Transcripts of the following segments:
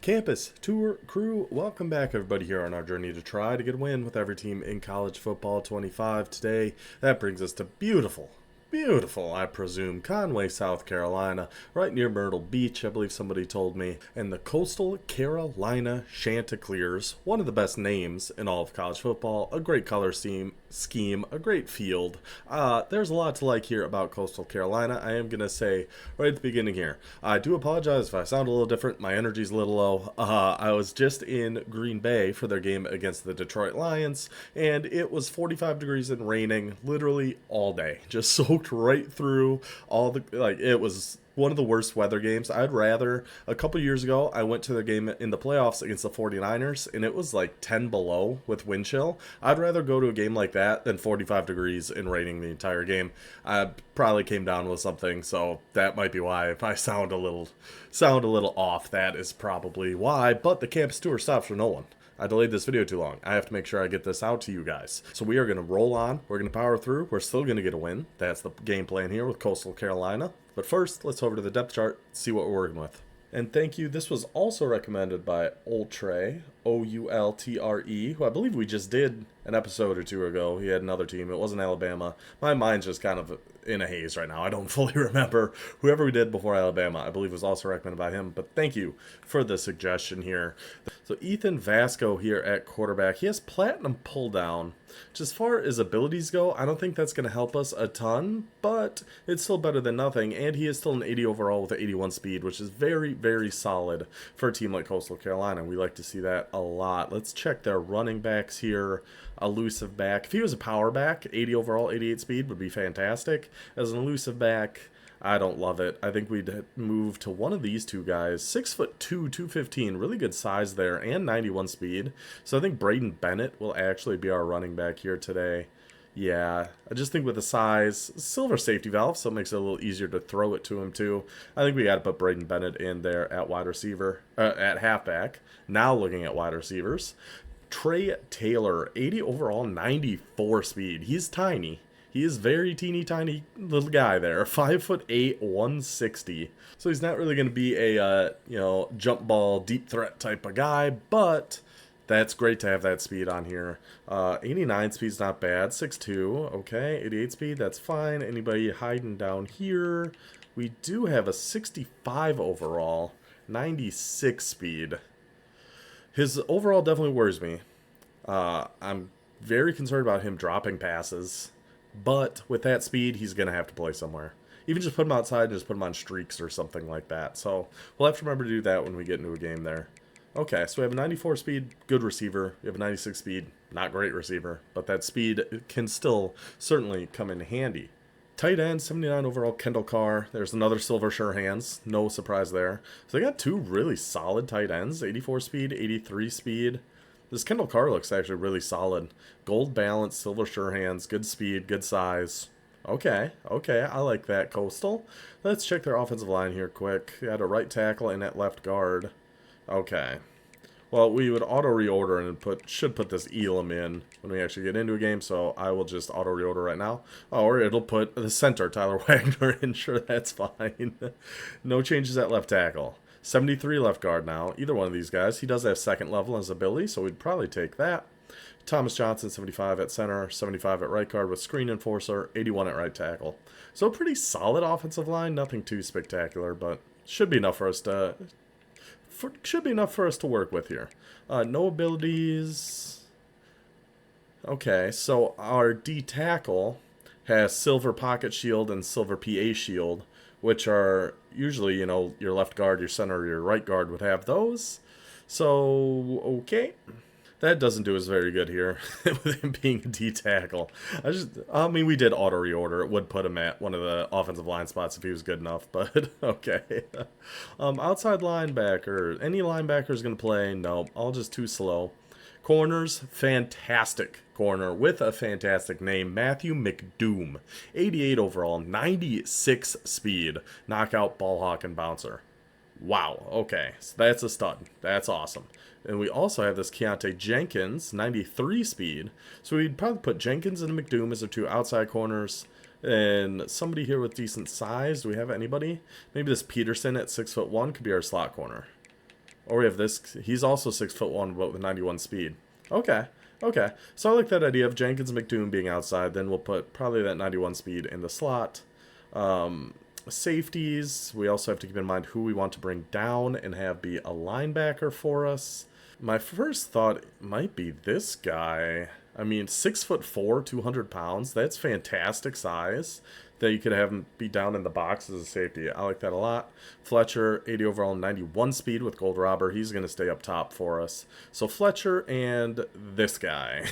Campus Tour Crew, welcome back everybody here on our journey to try to get a win with every team in college football 25 today. That brings us to beautiful, I presume, Conway, South Carolina, right near Myrtle Beach, I believe somebody told me. And the Coastal Carolina Chanticleers, one of the best names in all of college football, a great color scheme, a great field. There's a lot to like here about Coastal Carolina. I am going to say right at the beginning here, I do apologize if I sound a little different. My energy's a little low. I was just in Green Bay for their game against the Detroit Lions, and it was 45 degrees and raining literally all day. Just soaked right through all the, it was one of the worst weather games. I'd rather, a couple years ago, I went to the game in the playoffs against the 49ers, and it was like 10 below with wind chill. I'd rather go to a game like that than 45 degrees and raining the entire game. I probably came down with something, so that might be why. If I sound a little off, that is probably why. But the campus tour stops for no one. I delayed this video too long. I have to make sure I get this out to you guys. So we are going to roll on. We're going to power through. We're still going to get a win. That's the game plan here with Coastal Carolina. But first, let's over to the depth chart, see what we're working with. And thank you. This was also recommended by Ultre, O-U-L-T-R-E, who I believe we just did an episode or two ago. He had another team. It wasn't Alabama. My mind's just kind of in a haze right now. I don't fully remember. Whoever we did before Alabama, I believe was also recommended by him. But thank you for the suggestion here. So Ethan Vasco here at quarterback. He has platinum pull down. Just as far as abilities go, I don't think that's going to help us a ton, but it's still better than nothing. And he is still an 80 overall with an 81 speed, which is very, very solid for a team like Coastal Carolina. We like to see that a lot. Let's check their running backs here. Elusive back. If he was a power back, 80 overall, 88 speed would be fantastic. As an elusive back, I don't love it. I think we'd move to one of these two guys. 6'2", 215, really good size there, and 91 speed. So I think Braden Bennett will actually be our running back here today. Yeah, I just think with the size, silver safety valve, so it makes it a little easier to throw it to him too. I think we got to put Braden Bennett in there at wide receiver, at halfback. Now looking at wide receivers. Trey Taylor, 80 overall, 94 speed. He's tiny. He is very teeny tiny little guy there. 5'8", 160. So he's not really going to be a jump ball deep threat type of guy, but that's great to have that speed on here. 89 speed's not bad. 6'2", okay. 88 speed, that's fine. Anybody hiding down here? We do have a 65 overall, 96 speed. His overall definitely worries me. I'm very concerned about him dropping passes. But with that speed, he's going to have to play somewhere. Even just put him outside and just put him on streaks or something like that. So we'll have to remember to do that when we get into a game there. Okay, so we have a 94 speed, good receiver. We have a 96 speed, not great receiver. But that speed can still certainly come in handy. Tight end, 79 overall, Kendall Carr. There's another silver sure hands. No surprise there. So they got two really solid tight ends. 84 speed, 83 speed. This Kendall Carr looks actually really solid. Gold balance, silver sure hands, good speed, good size. Okay, I like that, Coastal. Let's check their offensive line here quick. We had a right tackle and at left guard. Okay. Well, we would auto-reorder and should put this Elam in when we actually get into a game, so I will just auto-reorder right now. Or it'll put the center, Tyler Wagner, in. Sure, that's fine. No changes at left tackle. 73 left guard now. Either one of these guys. He does have second level as ability, so we'd probably take that. Thomas Johnson, 75 at center, 75 at right guard with screen enforcer, 81 at right tackle. So pretty solid offensive line. Nothing too spectacular, but should be enough for us to work with here. No abilities. Okay, so our D tackle has silver pocket shield and silver PA shield, which are usually, your left guard, your center, your right guard would have those. So, okay. That doesn't do us very good here with him being a D tackle. We did auto reorder. It would put him at one of the offensive line spots if he was good enough, but okay. Outside linebacker. Any linebacker is going to play? No, all just too slow. Corners, fantastic corner with a fantastic name, Matthew McDoom. 88 overall, 96 speed, knockout, ball hawk, and bouncer. Wow, okay, so that's a stud. That's awesome. And we also have this Keontae Jenkins, 93 speed. So we'd probably put Jenkins and McDoom as our two outside corners. And somebody here with decent size. Do we have anybody? Maybe this Peterson at 6'1" could be our slot corner. Or we have this. He's also 6'1", but with 91 speed. Okay. Okay. So I like that idea of Jenkins and McDoom being outside. Then we'll put probably that 91 speed in the slot. Safeties. We also have to keep in mind who we want to bring down and have be a linebacker for us. My first thought might be this guy. I mean, 6'4", 200 pounds. That's fantastic size. That you could have him be down in the box as a safety. I like that a lot. Fletcher, 80 overall, 91 speed with Gold Robber. He's going to stay up top for us. So Fletcher and this guy.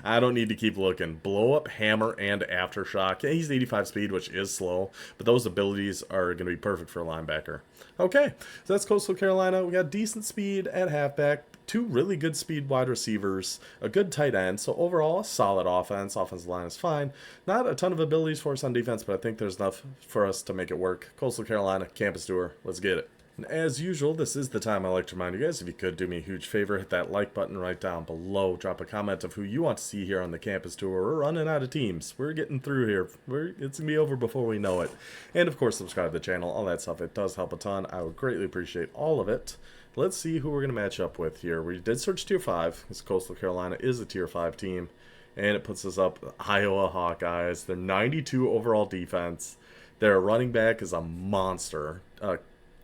I don't need to keep looking. Blow up, hammer, and aftershock. Yeah, he's 85 speed, which is slow. But those abilities are going to be perfect for a linebacker. Okay, so that's Coastal Carolina. We got decent speed at halfback. 2 really good speed wide receivers, a good tight end. So overall, a solid offense. Offensive line is fine. Not a ton of abilities for us on defense, but I think there's enough for us to make it work. Coastal Carolina, campus tour. Let's get it. And as usual, this is the time I like to remind you guys, if you could do me a huge favor, hit that like button right down below. Drop a comment of who you want to see here on the campus tour. We're running out of teams. We're getting through here. It's going to be over before we know it. And of course, subscribe to the channel. All that stuff. It does help a ton. I would greatly appreciate all of it. Let's see who we're going to match up with here. We did search Tier 5, because Coastal Carolina is a Tier 5 team. And it puts us up Iowa Hawkeyes. They're 92 overall defense. Their running back is a monster.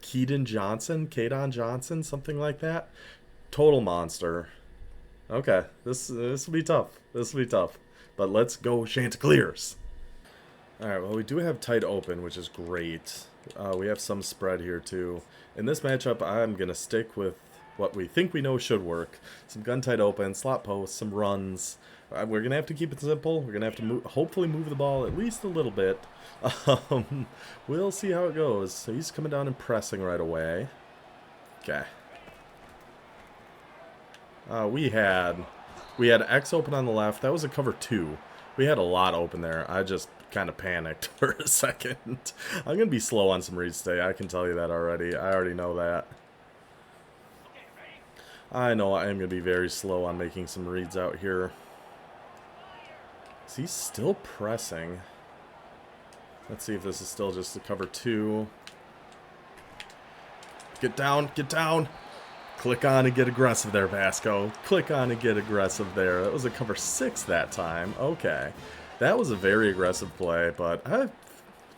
Kadon Johnson, something like that. Total monster. Okay, this will be tough. This will be tough. But let's go Chanticleers. Alright, well, we do have tight open, which is great. We have some spread here, too. In this matchup, I'm going to stick with what we think we know should work. Some gun tight open, slot posts, some runs. We're going to have to keep it simple. We're going to have to hopefully move the ball at least a little bit. We'll see how it goes. So he's coming down and pressing right away. Okay. We had X open on the left. That was a cover 2. We had a lot open there. I just kind of panicked for a second. I'm going to be slow on some reads today. I can tell you that already. I already know that. I know I am going to be very slow on making some reads out here. Is he still pressing? Let's see if this is still just a cover 2. Get down, get down. Click on and get aggressive there, Vasco. Click on and get aggressive there. That was a cover 6 that time. Okay. That was a very aggressive play, but I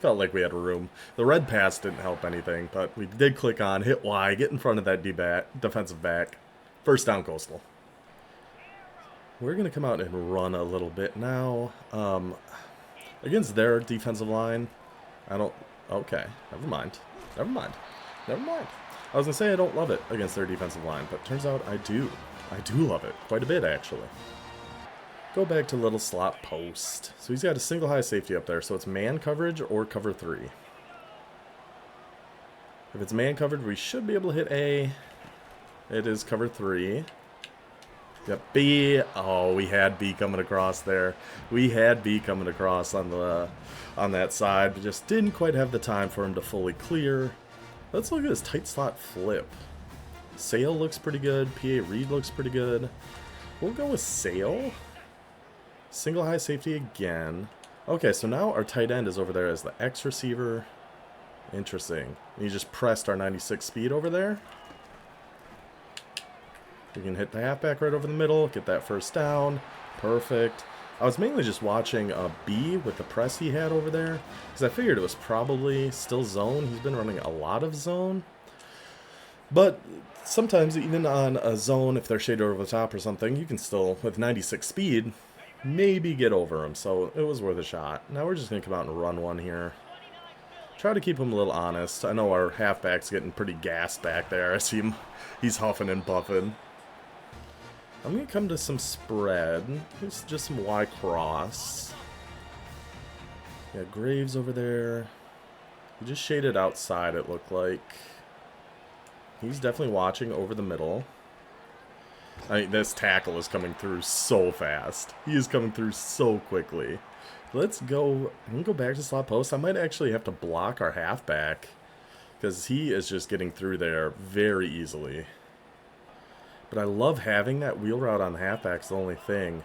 felt like we had room. The red pass didn't help anything, but we did click on, hit Y, get in front of that defensive back. First down, Coastal. We're going to come out and run a little bit now. Against their defensive line, okay, never mind. I was going to say I don't love it against their defensive line, but turns out I do. I do love it. Quite a bit, actually. Go back to little slot post. So he's got a single high safety up there, so it's man coverage or cover 3. If it's man coverage, we should be able to hit A. It is cover 3. Yep, B. Oh, we had B coming across there. We had B coming across on that side, but just didn't quite have the time for him to fully clear. Let's look at his tight slot flip. Sale looks pretty good. PA Reed looks pretty good. We'll go with Sale. Single high safety again. Okay, so now our tight end is over there as the X receiver. Interesting. And you just pressed our 96 speed over there. We can hit the halfback right over the middle, get that first down. Perfect. I was mainly just watching B with the press he had over there, because I figured it was probably still zone. He's been running a lot of zone. But sometimes even on a zone, if they're shaded over the top or something, you can still, with 96 speed, maybe get over him. So it was worth a shot. Now we're just going to come out and run one here. Try to keep him a little honest. I know our halfback's getting pretty gassed back there. I see him. He's huffing and puffing. I'm going to come to some spread. It's just some Y cross. Yeah, Graves over there. He just shaded outside, it looked like. He's definitely watching over the middle. I mean, this tackle is coming through so fast. He is coming through so quickly. Let's go. I'm going to go back to slot post. I might actually have to block our halfback, because he is just getting through there very easily. But I love having that wheel route on the halfback. It's the only thing.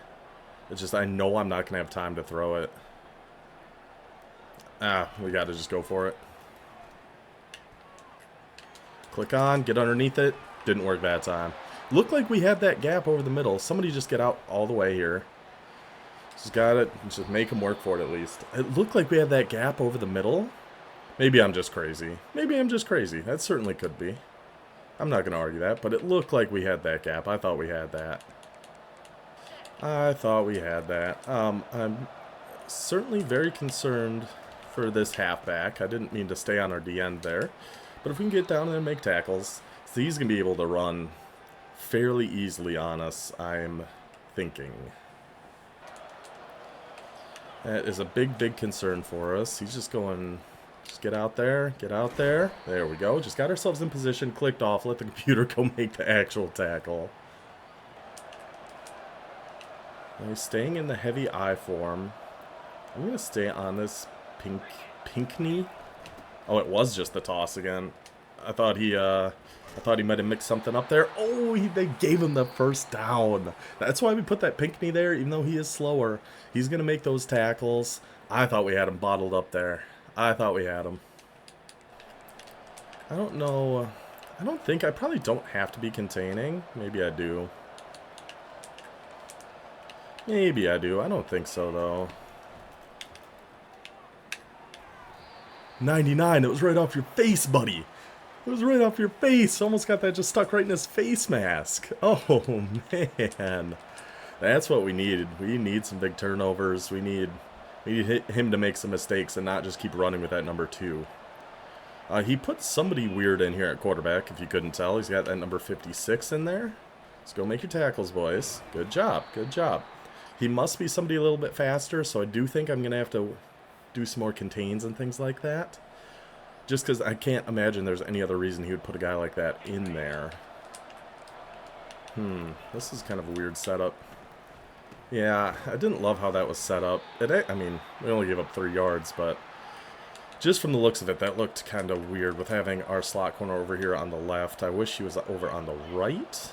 It's just I know I'm not going to have time to throw it. We got to just go for it. Click on, get underneath it. Didn't work that time. Looked like we had that gap over the middle. Somebody just get out all the way here. Just got it. Just make them work for it at least. It looked like we had that gap over the middle. Maybe I'm just crazy. Maybe I'm just crazy. That certainly could be. I'm not going to argue that, but it looked like we had that gap. I thought we had that. I thought we had that. I'm certainly very concerned for this halfback. I didn't mean to stay on our D end there. But if we can get down there and make tackles, so he's going to be able to run fairly easily on us, I'm thinking. That is a big, big concern for us. He's just going, just get out there, get out there. There we go. Just got ourselves in position, clicked off, let the computer go make the actual tackle. And he's staying in the heavy I form. I'm going to stay on this Pinkney. Oh, it was just the toss again. I thought he might have mixed something up there. Oh, they gave him the first down. That's why we put that Pinkney there, even though he is slower. He's going to make those tackles. I thought we had him bottled up there. I thought we had him. I don't know. I don't think. I probably don't have to be containing. Maybe I do. Maybe I do. I don't think so, though. 99. It was right off your face, buddy. It was right off your face. Almost got that just stuck right in his face mask. Oh, man. That's what we needed. We need some big turnovers. We need him to make some mistakes and not just keep running with that number 2. He put somebody weird in here at quarterback, if you couldn't tell. He's got that number 56 in there. Let's go make your tackles, boys. Good job. Good job. He must be somebody a little bit faster, so I do think I'm going to have to do some more contains and things like that. Just because I can't imagine there's any other reason he would put a guy like that in there. This is kind of a weird setup. Yeah, I didn't love how that was set up. I mean, we only gave up 3 yards, but just from the looks of it, that looked kind of weird with having our slot corner over here on the left. I wish he was over on the right,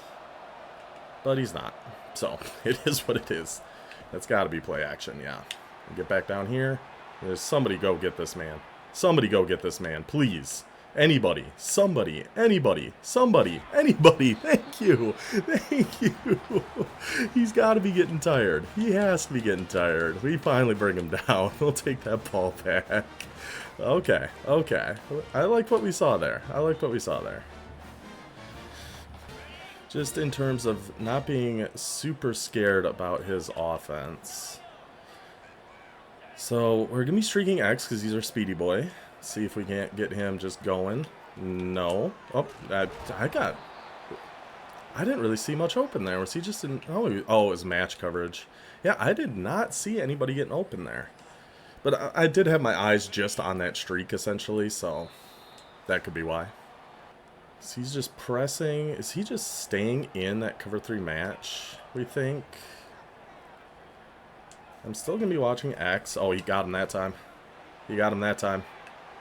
but he's not. So, it is what it is. That's got to be play action, yeah. Get back down here. There's somebody go get this man. Somebody go get this man, please. Anybody, somebody, anybody, somebody, anybody. Thank you. Thank you. He's got to be getting tired. He has to be getting tired. We finally bring him down. We'll take that ball back. Okay, okay. I liked what we saw there. I liked what we saw there. Just in terms of not being super scared about his offense. So, we're going to be streaking X because he's our speedy boy. See if we can't get him just going. No. Oh, I didn't really see much open there. Was he just in... Oh, it was match coverage. Yeah, I did not see anybody getting open there. But I did have my eyes just on that streak, essentially, so that could be why. So he's just pressing. Is he just staying in that cover 3 match, we think? I'm still going to be watching X. Oh, he got him that time. He got him that time.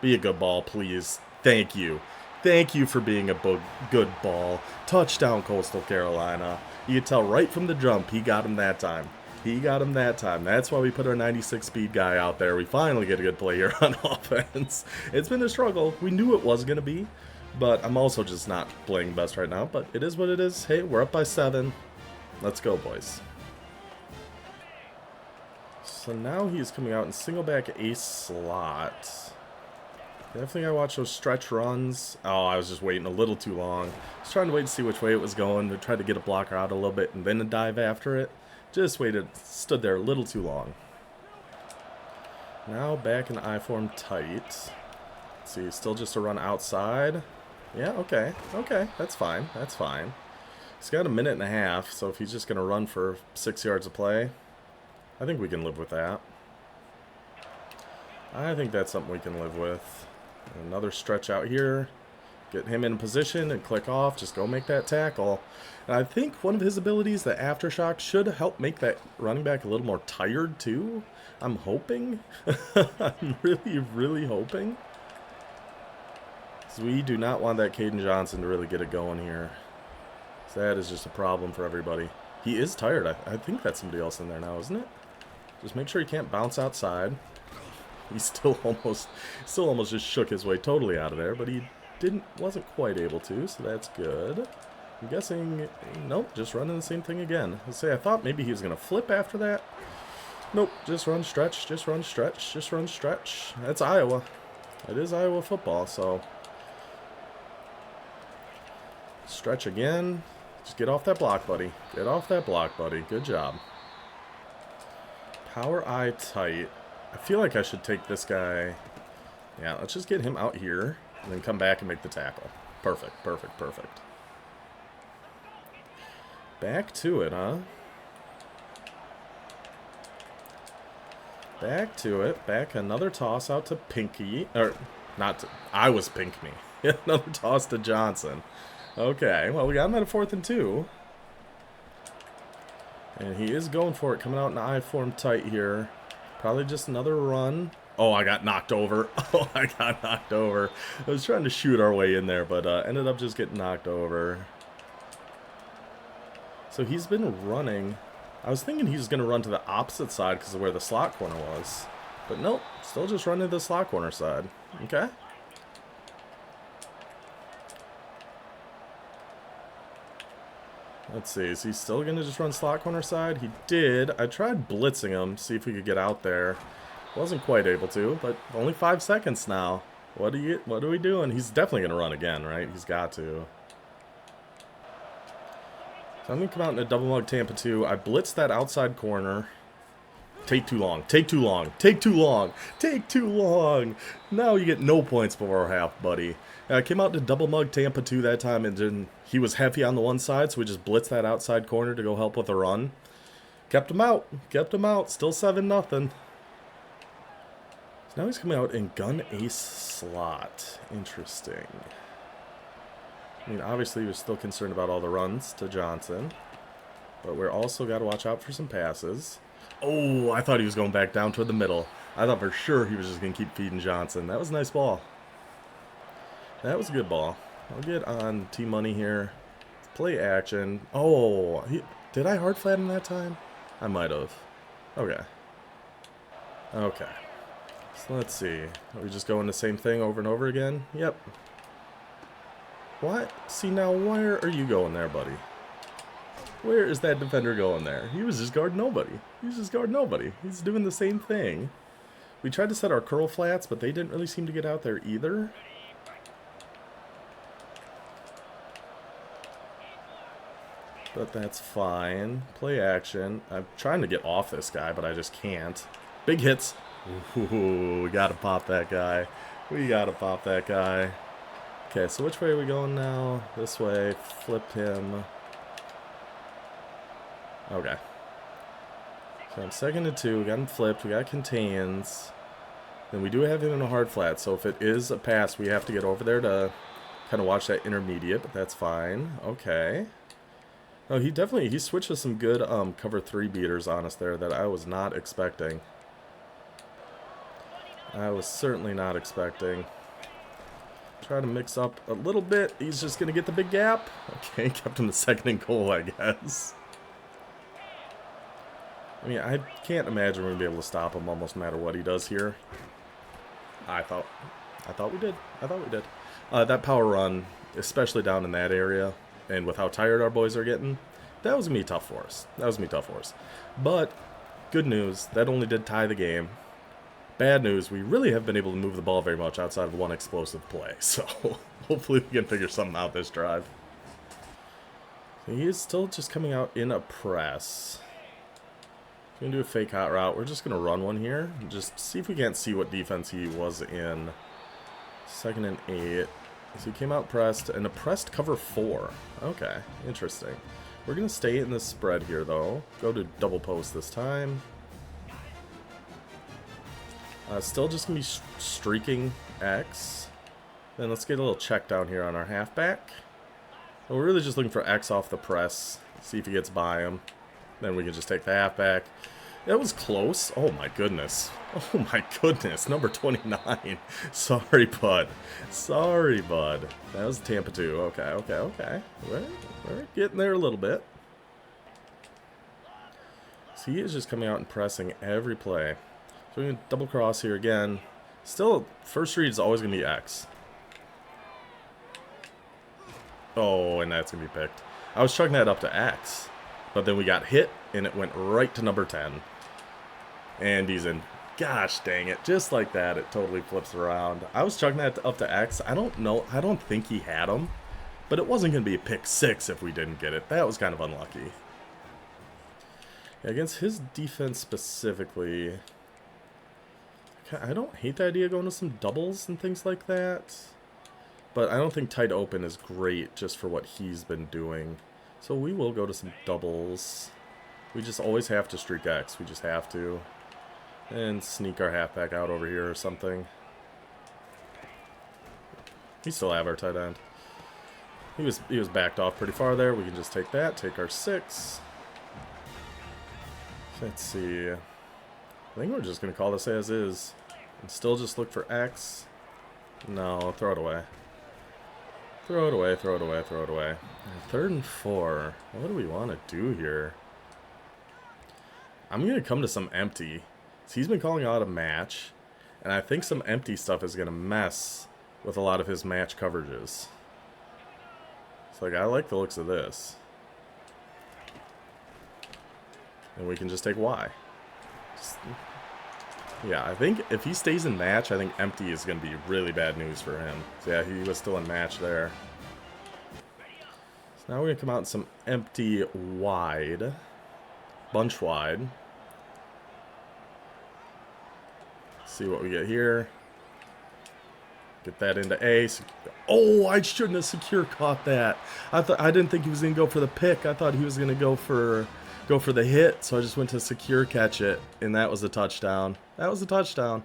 Be a good ball, please. Thank you. Thank you for being a good ball. Touchdown, Coastal Carolina. You can tell right from the jump, he got him that time. He got him that time. That's why we put our 96 speed guy out there. We finally get a good play here on offense. It's been a struggle. We knew it was going to be, but I'm also just not playing best right now. But it is what it is. Hey, we're up by 7. Let's go, boys. So now he's coming out in single back ace slot. Definitely gotta watch those stretch runs. Oh, I was just waiting a little too long. I was trying to wait to see which way it was going. I tried to get a blocker out a little bit and then a dive after it. Just waited, stood there a little too long. Now back in I form tight. Let's see, still just a run outside. Yeah, okay, okay, that's fine, that's fine. He's got a minute and a half, so if he's just gonna run for 6 yards of play, I think we can live with that. I think that's something we can live with. Another stretch out here. Get him in position and click off. Just go make that tackle. And I think one of his abilities, the aftershock, should help make that running back a little more tired too. I'm hoping. I'm really, really hoping. So we do not want that Caden Johnson to really get it going here. So that is just a problem for everybody. He is tired. I think that's somebody else in there now, isn't it? Just make sure he can't bounce outside. He still almost just shook his way totally out of there, but he Wasn't quite able to, so that's good. I'm guessing, nope, just running the same thing again. Let's say I thought maybe he was going to flip after that. Nope, just run stretch, just run stretch, just run stretch. That's Iowa. It is Iowa football, so. Stretch again. Just get off that block, buddy. Get off that block, buddy. Good job. Power I tight. I feel like I should take this guy. Yeah, let's just get him out here and then come back and make the tackle. Perfect, perfect, perfect. Back to it, huh? Back to it. Back another toss out to Pinky. Or, not to, I was Pink Me. Another toss to Johnson. Okay, well, we got him at a 4th and 2. And he is going for it, coming out in I form tight here. Probably just another run. Oh, I got knocked over. Oh, I got knocked over. I was trying to shoot our way in there, but ended up just getting knocked over. So he's been running. I was thinking he was going to run to the opposite side because of where the slot corner was. But nope, still just running to the slot corner side. Okay. Let's see, is he still going to just run slot corner side? He did. I tried blitzing him, see if we could get out there. Wasn't quite able to, but only 5 seconds now. What are we doing? He's definitely going to run again, right? He's got to. So I'm going to come out in a double mug Tampa 2. I blitzed that outside corner. Take too long. Take too long. Take too long. Take too long. Now you get no points before half, buddy. I came out to double mug Tampa 2 that time, and then he was heavy on the one side, so we just blitzed that outside corner to go help with a run. Kept him out. Kept him out. Still 7-0. So now he's coming out in gun ace slot. Interesting. I mean, obviously we're still concerned about all the runs to Johnson, but we're also got to watch out for some passes. Oh, I thought he was going back down toward the middle. I thought for sure he was just going to keep feeding Johnson. That was a nice ball. That was a good ball. I'll get on T-Money here. Play action. Oh, did I hard flat him that time? I might have. Okay. Okay. So let's see. Are we just going the same thing over and over again? Yep. What? See, now where are you going there, buddy? Where is that defender going there? He was just guarding nobody. He was just guarding nobody. He's doing the same thing. We tried to set our curl flats, but they didn't really seem to get out there either. But that's fine. Play action. I'm trying to get off this guy, but I just can't. Big hits. Ooh, we gotta pop that guy. We gotta pop that guy. Okay, so which way are we going now? This way. Flip him. Okay. So I'm 2nd and 2. We got him flipped. We got contains. Then we do have him in a hard flat. So if it is a pass, we have to get over there to kind of watch that intermediate. But that's fine. Okay. Oh, he switched to some good cover 3 beaters on us there that I was not expecting. I was certainly not expecting. Try to mix up a little bit. He's just going to get the big gap. Okay, kept him the 2nd and goal, I guess. I mean, I can't imagine we're going to be able to stop him almost no matter what he does here. I thought we did. I thought we did. That power run, especially down in that area, and with how tired our boys are getting, that was going to be tough for us. That was going to be tough for us. But, good news, that only did tie the game. Bad news, we really haven't been able to move the ball very much outside of one explosive play. So, hopefully we can figure something out this drive. He is still just coming out in a press. We're going to do a fake hot route. We're just going to run one here. And just see if we can't see what defense he was in. 2nd and 8. So he came out pressed, and a pressed cover 4. Okay, interesting. We're going to stay in this spread here, though. Go to double post this time. Still just going to be streaking X. Then let's get a little check down here on our halfback. And we're really just looking for X off the press. See if he gets by him. Then we can just take the halfback. That was close. Oh, my goodness. Oh, my goodness. Number 29. Sorry, bud. Sorry, bud. That was Tampa 2. Okay, okay, okay. We're getting there a little bit. So he is just coming out and pressing every play. So we're going to double cross here again. Still, first read is always going to be X. Oh, and that's going to be picked. I was chucking that up to X, but then we got hit, and it went right to number 10. And he's in. Gosh dang it. Just like that, it totally flips around. I was chucking that up to X. I don't know. I don't think he had him, but it wasn't going to be a pick 6 if we didn't get it. That was kind of unlucky. Yeah, against his defense specifically, I don't hate the idea of going to some doubles and things like that. But I don't think tight open is great just for what he's been doing. So we will go to some doubles. We just always have to streak X. We just have to. And sneak our halfback out over here or something. We still have our tight end. He was backed off pretty far there. We can just take that, take our 6. Let's see. I think we're just going to call this as is. And still just look for X. No, throw it away. Throw it away, throw it away, throw it away. 3rd and 4. What do we want to do here? I'm going to come to some empty. So he's been calling out a match. And I think some empty stuff is going to mess with a lot of his match coverages. It's like, I like the looks of this. And we can just take Y. Yeah, I think if he stays in match, I think empty is going to be really bad news for him. So yeah, he was still in match there. So now we're going to come out in some empty wide. Bunch wide. See what we get here. Get that into A. Oh, I shouldn't have secure caught that. I didn't think he was going to go for the pick. I thought he was going to go for the hit, so I just went to secure catch it, and that was a touchdown. That was a touchdown.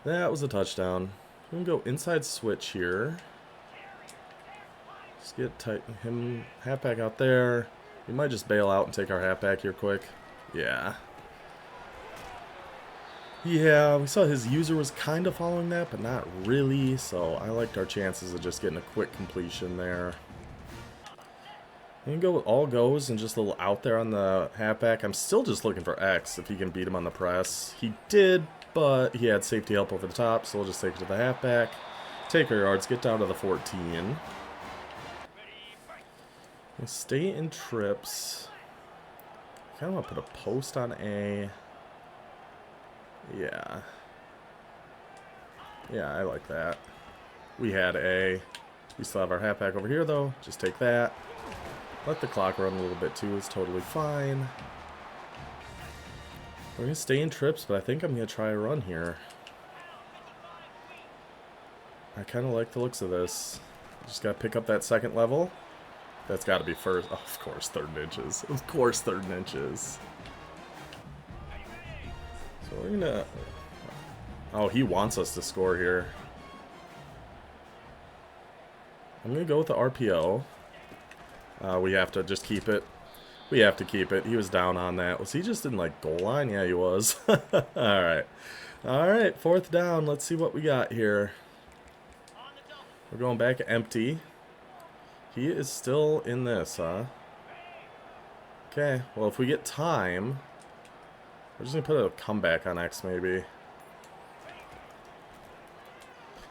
That was a touchdown. We can go inside switch here. Just get him halfback out there. We might just bail out and take our halfback here quick. Yeah. Yeah, we saw his user was kind of following that, but not really, so I liked our chances of just getting a quick completion there. You can go with all goes and just a little out there on the halfback. I'm still just looking for X if he can beat him on the press. He did, but he had safety help over the top, so we'll just take it to the halfback. Take our yards, get down to the 14. And stay in trips. I kind of want to put a post on A. Yeah. Yeah, I like that. We had A. We still have our halfback over here, though. Just take that. Let the clock run a little bit too, it's totally fine. We're going to stay in trips, but I think I'm going to try a run here. I kind of like the looks of this. Just got to pick up that second level. That's got to be first. Oh, of course, 3rd and inches. Of course, 3rd and inches. So we're going to... Oh, he wants us to score here. I'm going to go with the RPO. We have to just keep it. We have to keep it. He was down on that. Was he just in, like, goal line? Yeah, he was. Alright. Alright, 4th down. Let's see what we got here. We're going back empty. He is still in this, huh? Okay. Well, if we get time, we're just going to put a comeback on X, maybe.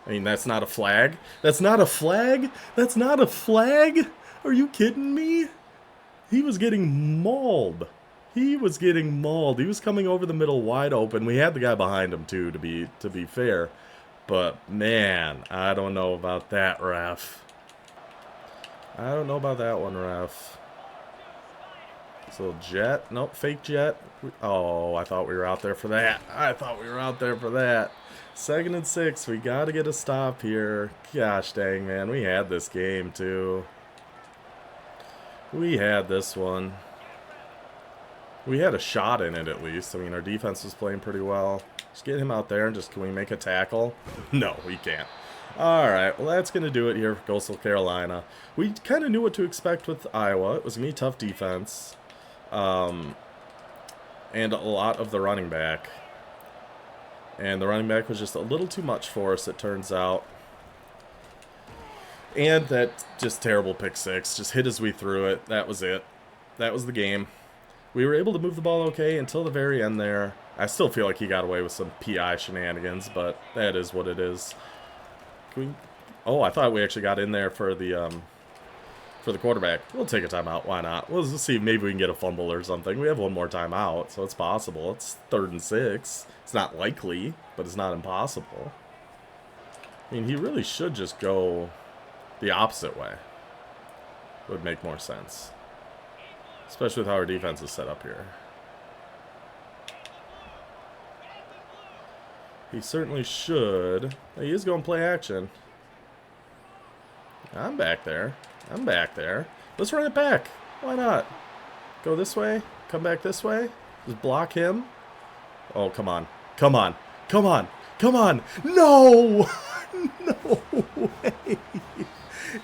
I mean, that's not a flag. That's not a flag? That's not a flag? Are you kidding me? He was getting mauled. He was getting mauled. He was coming over the middle wide open. We had the guy behind him too, to be fair. But man, I don't know about that, ref. I don't know about that one, ref. So jet. Nope, fake jet. Oh, I thought we were out there for that. I thought we were out there for that. 2nd and 6. We got to get a stop here. Gosh dang, man. We had this game too. We had this one. We had a shot in it at least. I mean, our defense was playing pretty well. Just get him out there and just, can we make a tackle? No, we can't. Alright, well that's going to do it here for Coastal Carolina. We kind of knew what to expect with Iowa. It was going to be tough defense. And a lot of the running back. And the running back was just a little too much for us, it turns out. And that just terrible pick 6. Just hit as we threw it. That was it. That was the game. We were able to move the ball okay until the very end there. I still feel like he got away with some PI shenanigans, but that is what it is. Can we... Oh, I thought we actually got in there for the for the quarterback. We'll take a timeout. Why not? We'll just see if maybe we can get a fumble or something. We have one more timeout, so it's possible. It's 3rd and 6. It's not likely, but it's not impossible. I mean, he really should just go the opposite way. Would make more sense. Especially with how our defense is set up here. He certainly should. He is going to play action. I'm back there. I'm back there. Let's run it back. Why not? Go this way. Come back this way. Just block him. Oh, come on. Come on. Come on. Come on. No! No way.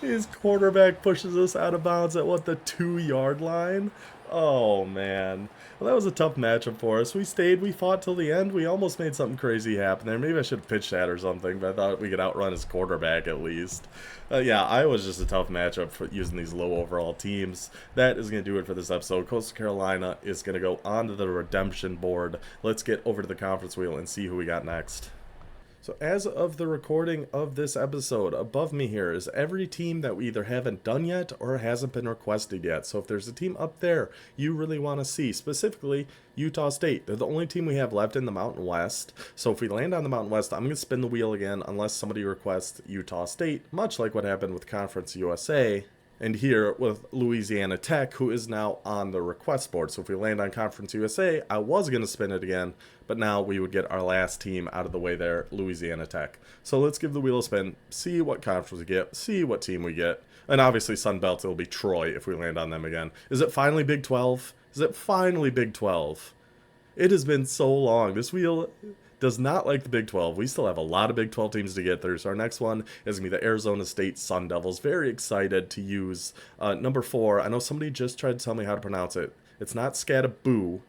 His quarterback pushes us out of bounds at, what, the 2-yard line? Oh, man. Well, that was a tough matchup for us. We stayed. We fought till the end. We almost made something crazy happen there. Maybe I should have pitched that or something, but I thought we could outrun his quarterback at least. Yeah, Iowa's just a tough matchup for using these low overall teams. That is going to do it for this episode. Coastal Carolina is going to go onto the redemption board. Let's get over to the conference wheel and see who we got next. So as of the recording of this episode, above me here is every team that we either haven't done yet or hasn't been requested yet. So if there's a team up there you really want to see, specifically Utah State, they're the only team we have left in the Mountain West. So if we land on the Mountain West, I'm going to spin the wheel again unless somebody requests Utah State, much like what happened with Conference USA. And here with Louisiana Tech, who is now on the request board. So if we land on Conference USA, I was going to spin it again, but now we would get our last team out of the way there, Louisiana Tech. So let's give the wheel a spin, see what conference we get, see what team we get. And obviously Sun Belt, it'll be Troy if we land on them again. Is it finally Big 12? Is it finally Big 12? It has been so long. This wheel does not like the Big 12. We still have a lot of Big 12 teams to get through. So our next one is going to be the Arizona State Sun Devils. Very excited to use number 4. I know somebody just tried to tell me how to pronounce it. It's not Scataboo.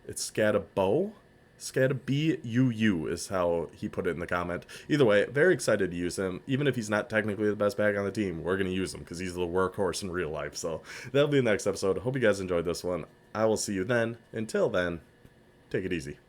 It's Scatabo. Scatabuu is how he put it in the comment. Either way, very excited to use him. Even if he's not technically the best back on the team, we're going to use him because he's the workhorse in real life. So that'll be the next episode. Hope you guys enjoyed this one. I will see you then. Until then, take it easy.